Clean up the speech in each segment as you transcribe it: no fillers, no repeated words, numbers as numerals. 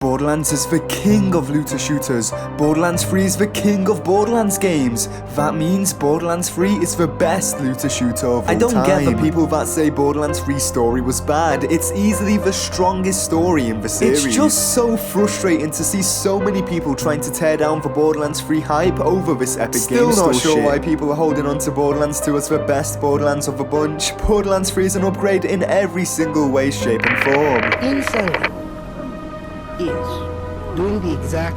Borderlands is the king of looter shooters. Borderlands 3 is the king of Borderlands games. That means Borderlands 3 is the best looter shooter of all time. I don't get the people that say Borderlands 3's story was bad. It's easily the strongest story in the series. It's just so frustrating to see so many people trying to tear down the Borderlands 3 hype over this epic game. Still not sure why people are holding on to Borderlands 2 as the best Borderlands of the bunch. Borderlands 3 is an upgrade in every single way, shape and form. Insanity is doing the exact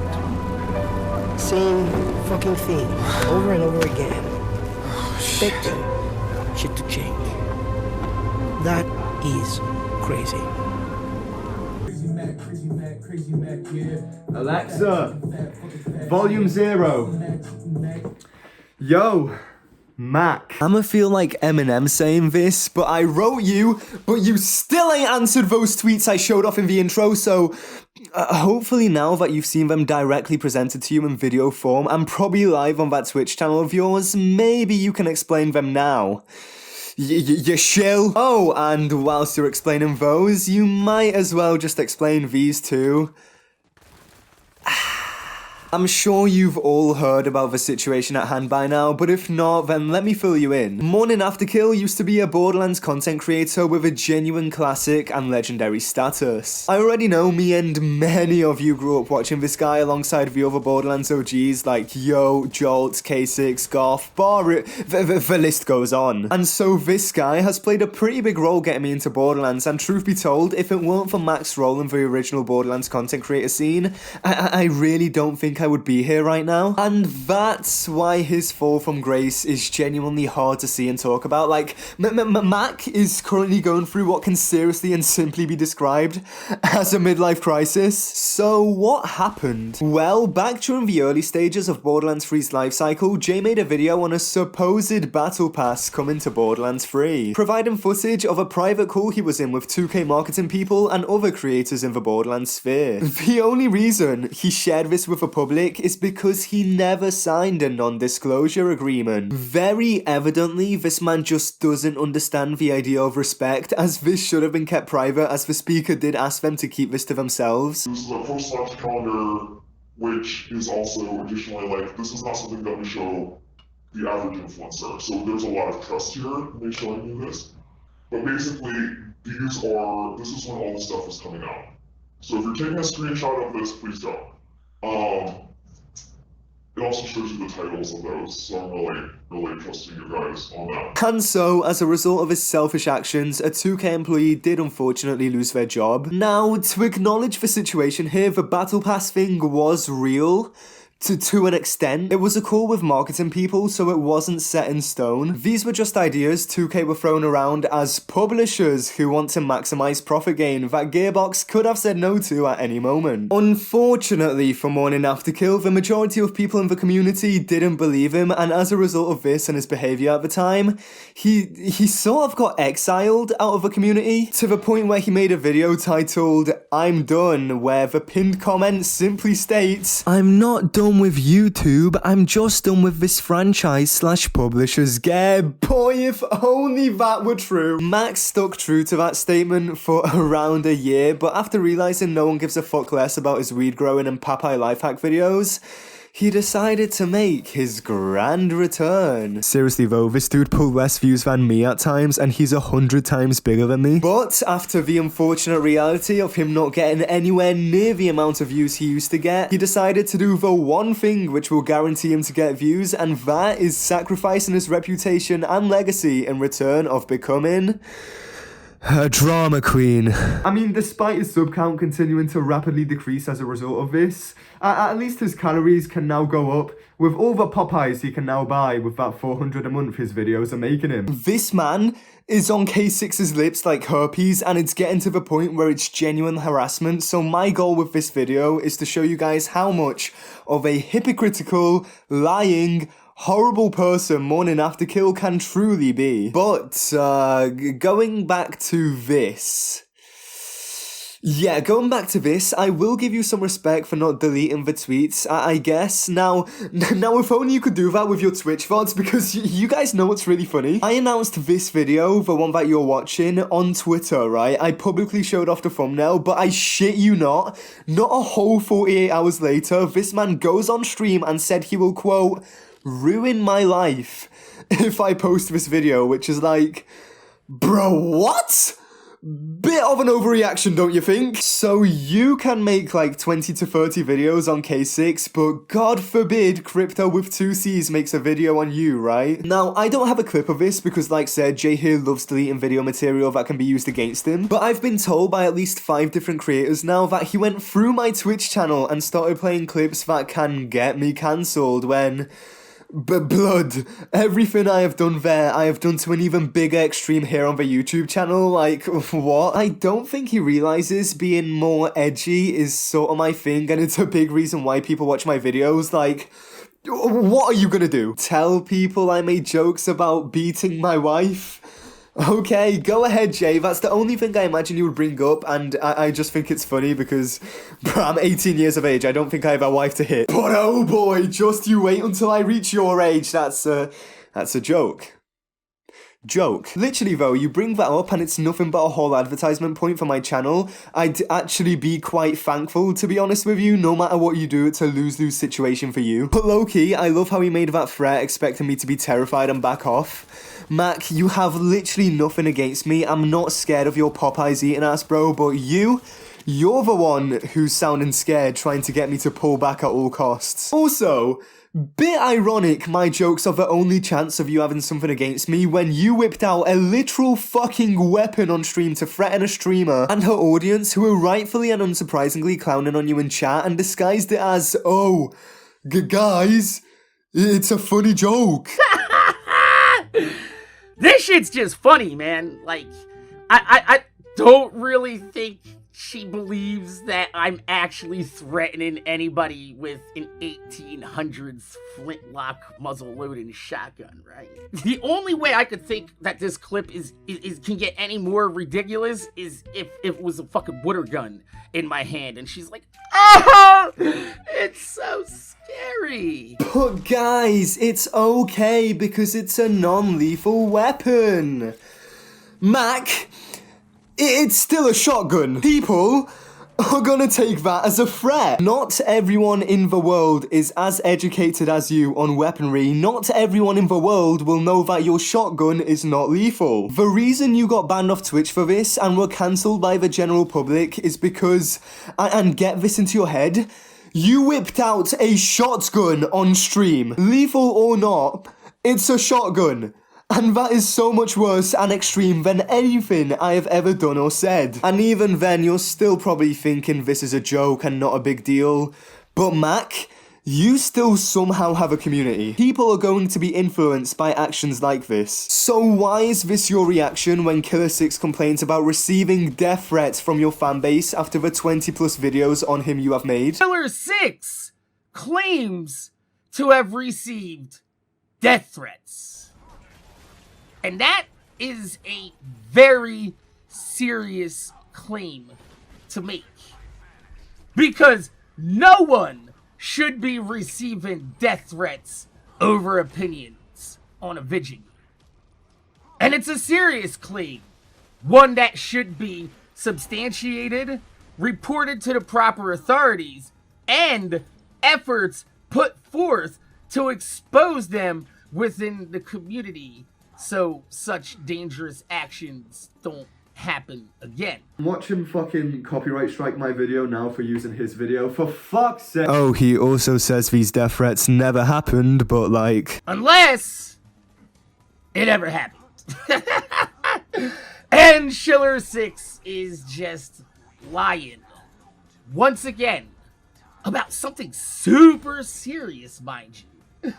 same fucking thing over and over again. Expecting shit to change. That is crazy. Crazy Mac, yeah. Alexa, volume 0. Yo, Mac. I'ma feel like Eminem saying this, but I wrote you, but you still ain't answered those tweets I showed off in the intro, so hopefully now that you've seen them directly presented to you in video form and probably live on that Twitch channel of yours, maybe you can explain them now. You shill. Oh, and whilst you're explaining those, you might as well just explain these two. I'm sure you've all heard about the situation at hand by now, but if not, then let me fill you in. Morninafterkill used to be a Borderlands content creator with a genuine classic and legendary status. I already know me and many of you grew up watching this guy alongside the other Borderlands OGs like Yo, Jolt, K6, Goth, the list goes on. And so this guy has played a pretty big role getting me into Borderlands, and truth be told, if it weren't for Max Roll and the original Borderlands content creator scene, I really don't think I would be here right now. And that's why his fall from grace is genuinely hard to see and talk about. Like, Mac is currently going through what can seriously and simply be described as a midlife crisis. So what happened? Well, back during the early stages of Borderlands 3's life cycle, Jay made a video on a supposed battle pass coming to Borderlands 3, providing footage of a private call he was in with 2K marketing people and other creators in the Borderlands sphere. The only reason he shared this with the public is because he never signed a non-disclosure agreement. Very evidently, this man just doesn't understand the idea of respect, as this should have been kept private, as the speaker did ask them to keep this to themselves. This is a post-launch calendar, which is also additionally like, this is not something that we show the average influencer. So there's a lot of trust here in me showing you this. But basically, this is when all the stuff is coming out. So if you're taking a screenshot of this, please don't. It also shows you the titles of those, so I'm really trusting you guys on that. And so, as a result of his selfish actions, a 2K employee did unfortunately lose their job. Now, to acknowledge the situation here, the Battle Pass thing was real. To an extent. It was a call with marketing people, so it wasn't set in stone. These were just ideas 2K were thrown around as publishers who want to maximize profit gain that Gearbox could have said no to at any moment. Unfortunately for Morninafterkill, the majority of people in the community didn't believe him, and as a result of this and his behavior at the time, he sort of got exiled out of the community, to the point where he made a video titled "I'm Done," where the pinned comment simply states, "I'm not done with YouTube, I'm just done with this franchise/publishers game." Boy, if only that were true. Max stuck true to that statement for around a year, but after realizing no one gives a fuck less about his weed growing and Popeye life hack videos, he decided to make his grand return. Seriously though, this dude pulled less views than me at times, and he's 100 times bigger than me. But after the unfortunate reality of him not getting anywhere near the amount of views he used to get, he decided to do the one thing which will guarantee him to get views, and that is sacrificing his reputation and legacy in return of becoming a drama queen. I mean, despite his sub count continuing to rapidly decrease as a result of this, at least his calories can now go up with all the Popeyes he can now buy with that 400 a month his videos are making him. This man is on K6's lips like herpes, and it's getting to the point where it's genuine harassment. So my goal with this video is to show you guys how much of a hypocritical, lying, horrible person Morninafterkill can truly be. But, going back to this. Yeah, going back to this, I will give you some respect for not deleting the tweets, I guess. Now, if only you could do that with your Twitch VODs, because you guys know what's really funny. I announced this video, the one that you're watching, on Twitter, right? I publicly showed off the thumbnail, but I shit you not a whole 48 hours later, this man goes on stream and said he will, quote, ruin my life if I post this video, which is like, bro, what? Bit of an overreaction, don't you think? So you can make like 20 to 30 videos on K6, but God forbid Crypto with 2 C's makes a video on you, right? Now, I don't have a clip of this because, like said, Jay here loves deleting video material that can be used against him, but I've been told by at least 5 different creators now that he went through my Twitch channel and started playing clips that can get me cancelled when... But blood, everything I have done there, I have done to an even bigger extreme here on the YouTube channel, like, what? I don't think he realizes being more edgy is sort of my thing, and it's a big reason why people watch my videos, like, what are you gonna do? Tell people I made jokes about beating my wife? Okay, go ahead, Jay. That's the only thing I imagine you would bring up, and I just think it's funny because, bro, I'm 18 years of age. I don't think I have a wife to hit. But oh boy, just you wait until I reach your age. That's a joke. Joke. Literally though, you bring that up and it's nothing but a whole advertisement point for my channel. I'd actually be quite thankful, to be honest with you, no matter what you do, it's a lose-lose situation for you. But low-key, I love how he made that threat expecting me to be terrified and back off. Mac, you have literally nothing against me. I'm not scared of your Popeyes eating ass, bro, but you're the one who's sounding scared trying to get me to pull back at all costs. Also, bit ironic my jokes are the only chance of you having something against me when you whipped out a literal fucking weapon on stream to threaten a streamer and her audience who were rightfully and unsurprisingly clowning on you in chat and disguised it as, oh, guys, it's a funny joke. This shit's just funny, man. Like, I don't really think she believes that I'm actually threatening anybody with an 1800s flintlock muzzle-loading shotgun, right? The only way I could think that this clip can get any more ridiculous is if it was a fucking water gun in my hand, and she's like, oh, it's so scary. But guys, it's okay because it's a non-lethal weapon. Mac, it's still a shotgun. People are gonna take that as a threat. Not everyone in the world is as educated as you on weaponry. Not everyone in the world will know that your shotgun is not lethal. The reason you got banned off Twitch for this and were cancelled by the general public is because, and get this into your head, you whipped out a shotgun on stream. Lethal or not, it's a shotgun. And that is so much worse and extreme than anything I have ever done or said. And even then, you're still probably thinking this is a joke and not a big deal. But Mac, you still somehow have a community. People are going to be influenced by actions like this. So why is this your reaction when Killer6 complains about receiving death threats from your fanbase after the 20 plus videos on him you have made? Killer6 claims to have received death threats. And that is a very serious claim to make. Because no one should be receiving death threats over opinions on a video. And it's a serious claim. One that should be substantiated, reported to the proper authorities, and efforts put forth to expose them within the community so such dangerous actions don't happen again. Watch him fucking copyright strike my video now for using his video, for fuck's sake. Oh, he also says these death threats never happened, but like... Unless it ever happened. And Killer6 is just lying. Once again, about something super serious, mind you.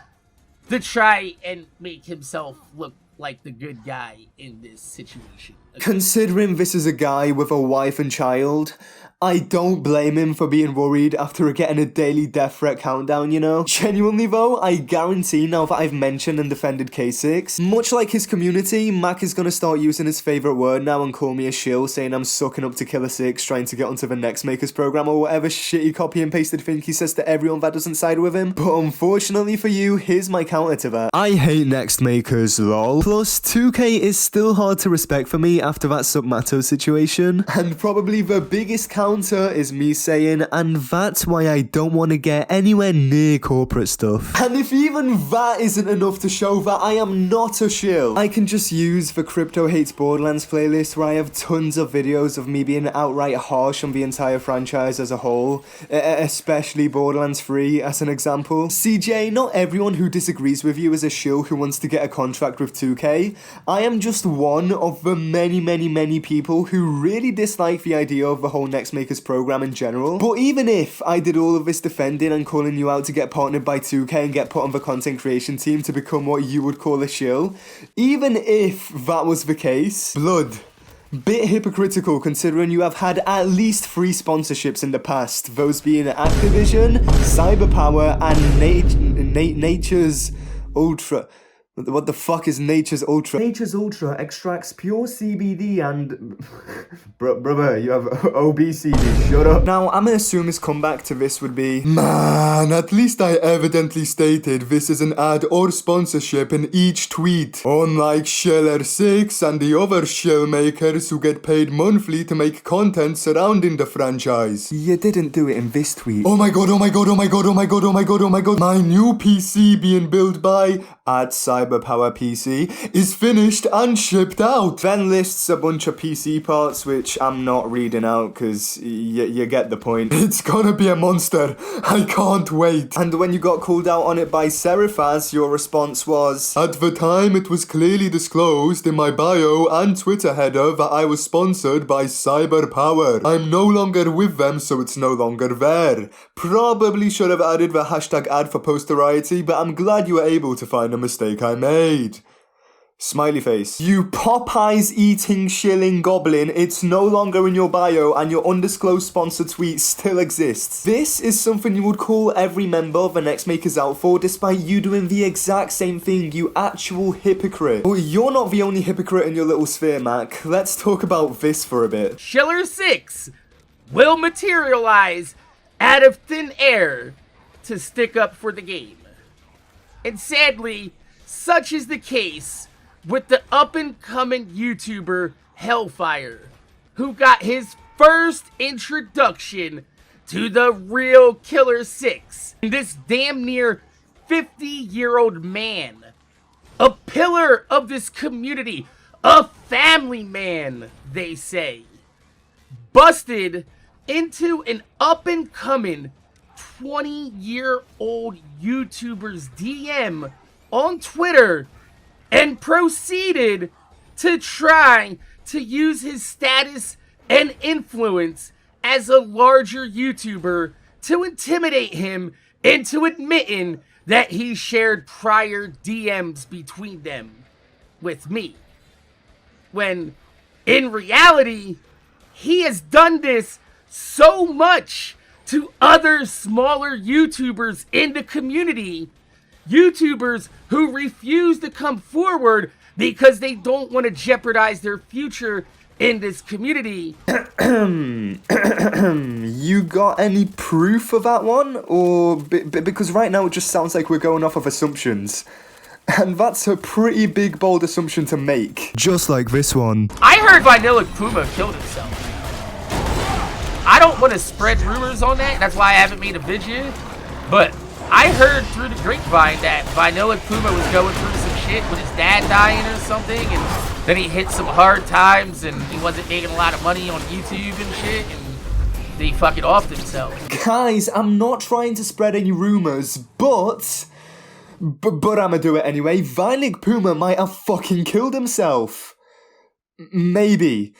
To try and make himself look like the good guy in this situation. Considering this is a guy with a wife and child, I don't blame him for being worried after getting a daily death threat countdown, you know? Genuinely though, I guarantee now that I've mentioned and defended K6, much like his community, Mac is gonna start using his favourite word now and call me a shill, saying I'm sucking up to Killer 6, trying to get onto the Next Makers program or whatever shitty copy and pasted thing he says to everyone that doesn't side with him. But unfortunately for you, here's my counter to that. I hate Next Makers, lol. Plus, 2K is still hard to respect for me after that Submato situation, and probably the biggest counter is me saying, and that's why I don't want to get anywhere near corporate stuff. And if even that isn't enough to show that I am not a shill, I can just use the Crypto Hates Borderlands playlist where I have tons of videos of me being outright harsh on the entire franchise as a whole, especially Borderlands 3 as an example. CJ, not everyone who disagrees with you is a shill who wants to get a contract with 2K. I am just one of the many people who really dislike the idea of the whole Next Makers program in general. But even if I did all of this defending and calling you out to get partnered by 2K and get put on the content creation team to become what you would call a shill, even if that was the case, blood. Bit hypocritical considering you have had at least 3 sponsorships in the past, those being Activision, Cyberpower, and Nature's Ultra. What the fuck is Nature's Ultra? Nature's Ultra extracts pure CBD and... Brother, you have obesity, shut up. Now, I'm gonna assume his comeback to this would be, man, at least I evidently stated this is an ad or sponsorship in each tweet. Unlike Sheller 6 and the other shell makers who get paid monthly to make content surrounding the franchise. You didn't do it in this tweet. Oh my god, oh my god, oh my god, oh my god, oh my god, oh my god. My new PC being built by... at Cyberpower PC is finished and shipped out. Then lists a bunch of PC parts which I'm not reading out because you get the point. It's gonna be a monster. I can't wait. And when you got called out on it by Seraphaz, your response was, at the time it was clearly disclosed in my bio and Twitter header that I was sponsored by Cyberpower. I'm no longer with them, so it's no longer there. Probably should have added the hashtag ad for posterity, but I'm glad you were able to find a mistake I made. Smiley face. You Popeyes eating shilling goblin, it's no longer in your bio and your undisclosed sponsor tweet still exists. This is something you would call every member of the Next Makers out for despite you doing the exact same thing, you actual hypocrite. But you're not the only hypocrite in your little sphere, Mac. Let's talk about this for a bit. Sheller 6 will materialize out of thin air to stick up for the game. And sadly, such is the case with the up-and-coming YouTuber Hellfire, who got his first introduction to the real Killer 6. This damn near 50-year-old man, a pillar of this community, a family man, they say, busted into an up-and-coming 20-year-old YouTuber's DM on Twitter and proceeded to try to use his status and influence as a larger YouTuber to intimidate him into admitting that he shared prior DMs between them with me. When in reality, he has done this so much to other smaller YouTubers in the community, YouTubers who refuse to come forward because they don't want to jeopardize their future in this community. You got any proof of that one? Or because right now it just sounds like we're going off of assumptions. And that's a pretty big, bold assumption to make. Just like this one. I heard Vanilla Puma killed himself. I don't want to spread rumors on that. That's why I haven't made a video. But I heard through the grapevine that Vanilla Puma was going through some shit with his dad dying or something. And then he hit some hard times and he wasn't making a lot of money on YouTube and shit. And he fucking offed himself. Guys, I'm not trying to spread any rumors, but I'ma do it anyway. Vionic Puma might have fucking killed himself. Maybe.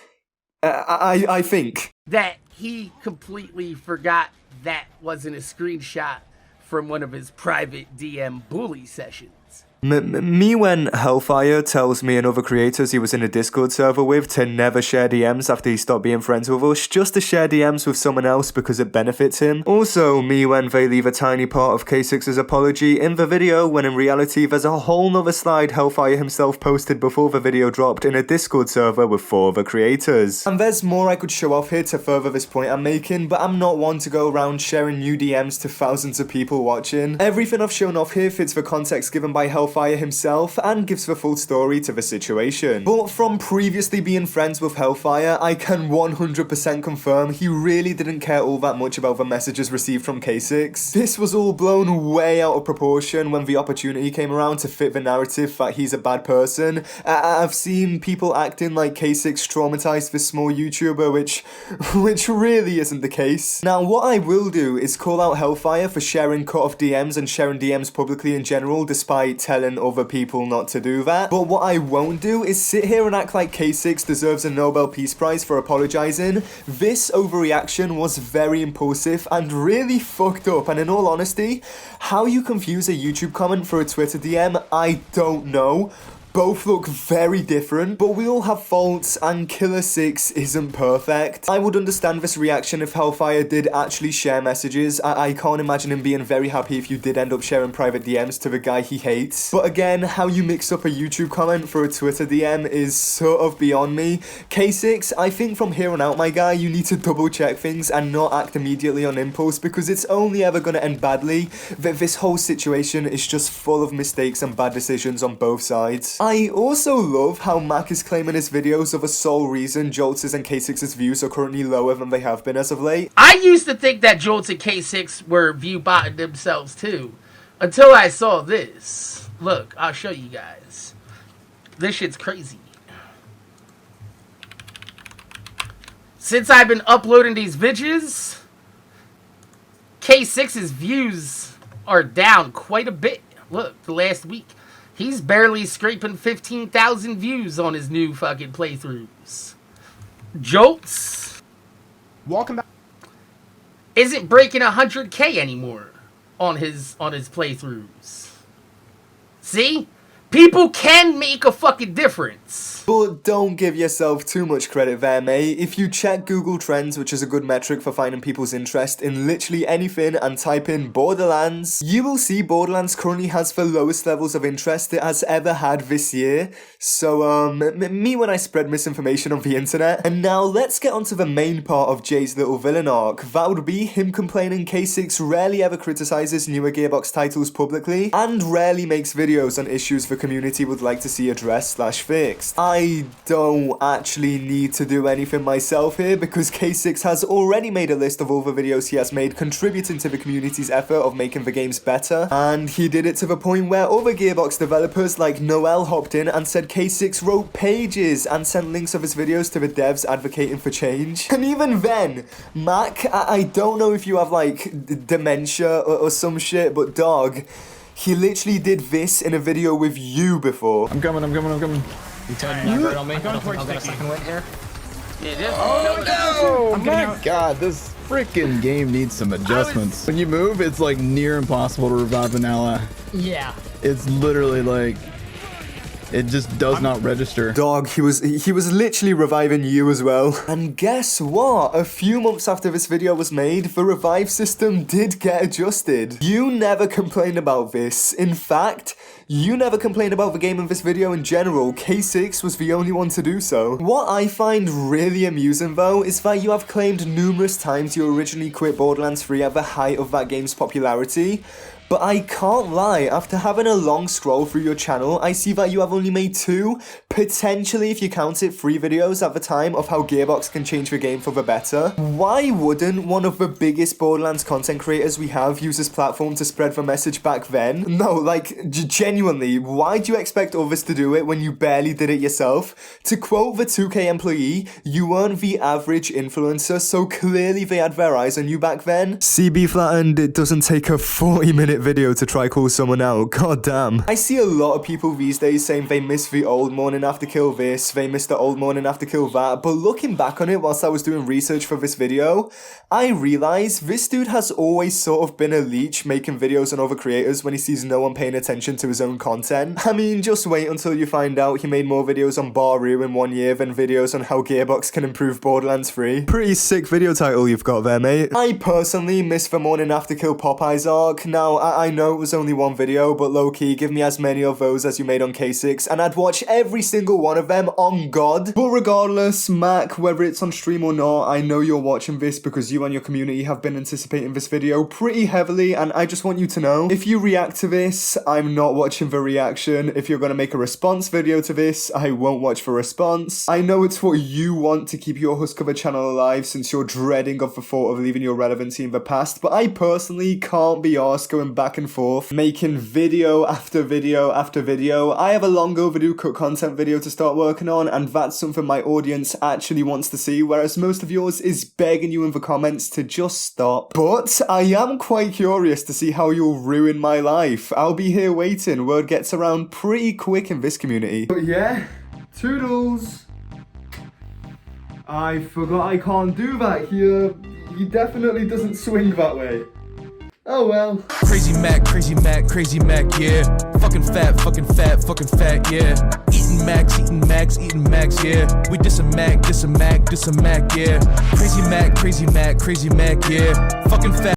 I think. That he completely forgot that wasn't a screenshot from one of his private DM bully sessions. Me when Hellfire tells me and other creators he was in a Discord server with to never share DMs after he stopped being friends with us, just to share DMs with someone else because it benefits him. Also, me when they leave a tiny part of K6's apology in the video when in reality there's a whole nother slide Hellfire himself posted before the video dropped in a Discord server with 4 other creators. And there's more I could show off here to further this point I'm making, but I'm not one to go around sharing new DMs to thousands of people watching. Everything I've shown off here fits the context given by Hellfire himself and gives the full story to the situation. But from previously being friends with Hellfire, I can 100% confirm he really didn't care all that much about the messages received from K6. This was all blown way out of proportion when the opportunity came around to fit the narrative that he's a bad person. I've seen people acting like K6 traumatized this small YouTuber, which really isn't the case. Now, what I will do is call out Hellfire for sharing cut-off DMs and sharing DMs publicly in general, despite telling other people not to do that. But what I won't do is sit here and act like K6 deserves a Nobel Peace Prize for apologizing. This overreaction was very impulsive and really fucked up, and in all honesty, how you confuse a YouTube comment for a Twitter DM, I don't know. Both look very different, but we all have faults, and Killer 6 isn't perfect. I would understand this reaction if Hellfire did actually share messages. I can't imagine him being very happy if you did end up sharing private DMs to the guy he hates. But again, how you mix up a YouTube comment for a Twitter DM is sort of beyond me. K6, I think from here on out, my guy, you need to double check things and not act immediately on impulse, because it's only ever going to end badly. This whole situation is just full of mistakes and bad decisions on both sides. I also love how Mac is claiming his videos are the sole reason Jolts' and K6's views are currently lower than they have been as of late. I used to think that Jolts and K6 were view-botting themselves too, until I saw this. Look, I'll show you guys. This shit's crazy. Since I've been uploading these vidges, K6's views are down quite a bit. Look, the last week. He's barely scraping 15,000 views on his new fucking playthroughs. Jolts, welcome back, isn't breaking 100K anymore on his playthroughs. See? People can make a fucking difference. But don't give yourself too much credit there, mate. If you check Google Trends, which is a good metric for finding people's interest in literally anything, and type in Borderlands, you will see Borderlands currently has the lowest levels of interest it has ever had this year. So, me when I spread misinformation on the internet. And now let's get onto the main part of Jay's little villain arc. That would be him complaining K6 rarely ever criticizes newer Gearbox titles publicly, and rarely makes videos on issues the community would like to see addressed/fixed. I don't actually need to do anything myself here, because K6 has already made a list of all the videos he has made contributing to the community's effort of making the games better, and he did it to the point where other Gearbox developers like Noel hopped in and said K6 wrote pages and sent links of his videos to the devs advocating for change. And even then, Mac, I don't know if you have like dementia or some shit, but dog, he literally did this in a video with you before. I'm coming. You turn your on me. I'm going towards the second win here. Yeah, this Oh my god, this freaking game needs some adjustments. When you move, it's like near impossible to revive vanilla. Yeah. It's literally like, it just does not register. Dog, he was literally reviving you as well. And guess what? A few months after this video was made, the revive system did get adjusted. You never complained about this. In fact, you never complained about the game in this video in general. K6 was the only one to do so. What I find really amusing though is that you have claimed numerous times you originally quit Borderlands 3 at the height of that game's popularity. But I can't lie, after having a long scroll through your channel, I see that you have only made 2, potentially if you count it 3 videos at the time of how Gearbox can change the game for the better. Why wouldn't one of the biggest Borderlands content creators we have use this platform to spread the message back then? No, like, genuinely, why do you expect others to do it when you barely did it yourself? To quote the 2K employee, you weren't the average influencer, so clearly they had their eyes on you back then. CB flattened, it doesn't take a 40-minute video to try call someone out, god damn. I see a lot of people these days saying they miss the old Morninafterkill this, they miss the old Morninafterkill that, but looking back on it whilst I was doing research for this video, I realised this dude has always sort of been a leech making videos on other creators when he sees no one paying attention to his own own content. I mean, just wait until you find out he made more videos on Baru in 1 year than videos on how Gearbox can improve Borderlands 3. Pretty sick video title you've got there, mate. I personally miss the Morninafterkill Popeyes arc. Now, I know it was only one video, but low-key, give me as many of those as you made on K6, and I'd watch every single one of them on God. But regardless, Mac, whether it's on stream or not, I know you're watching this because you and your community have been anticipating this video pretty heavily, and I just want you to know, if you react to this, I'm not watching the reaction. If you're gonna make a response video to this, I won't watch the response. I know it's what you want to keep your Huskcover channel alive since you're dreading of the thought of leaving your relevancy in the past, but I personally can't be arsed going back and forth, making video after video after video. I have a long overdue cut content video to start working on, and that's something my audience actually wants to see, whereas most of yours is begging you in the comments to just stop. But I am quite curious to see how you'll ruin my life. I'll be here waiting. Word gets around pretty quick in this community. But yeah, toodles. I forgot I can't do that here. He definitely doesn't swing that way. Oh well. Crazy Mac, yeah. Fucking fat, yeah. Eating Macs, yeah. We diss a Mac, yeah. Crazy Mac, yeah. Fucking fat.